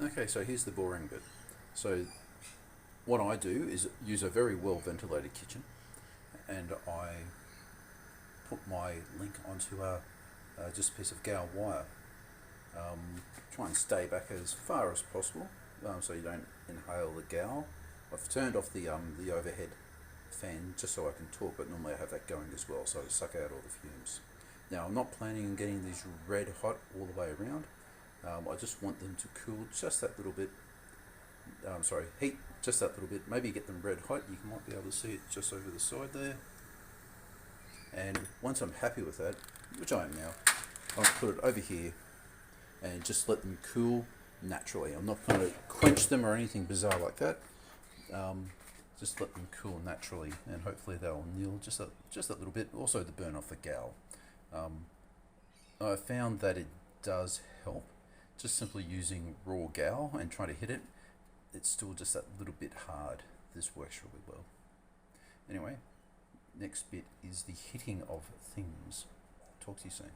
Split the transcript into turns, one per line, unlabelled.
Okay, so here's the boring bit. So what I do is use a very well ventilated kitchen, and I put my link onto just a piece of Gauze wire. Try and stay back as far as possible, so you don't inhale the Gauze. I've turned off the overhead fan just so I can talk, but normally I have that going as well, so I suck out all the fumes. Now I'm not planning on getting these red hot all the way around. I just want them to cool just that little bit. Heat just that little bit. Maybe get them red hot. You might be able to see it just over the side there. And once I'm happy with that, which I am now, I'll put it over here and just let them cool naturally. I'm not going to quench them or anything bizarre like that. Just let them cool naturally, and hopefully they'll anneal just that little bit. Also to burn off the Gauze. I found that it does help. Just simply using raw Gauze and trying to hit it, it's still just that little bit hard. This works really well. Anyway, next bit is the hitting of things. Talk to you soon.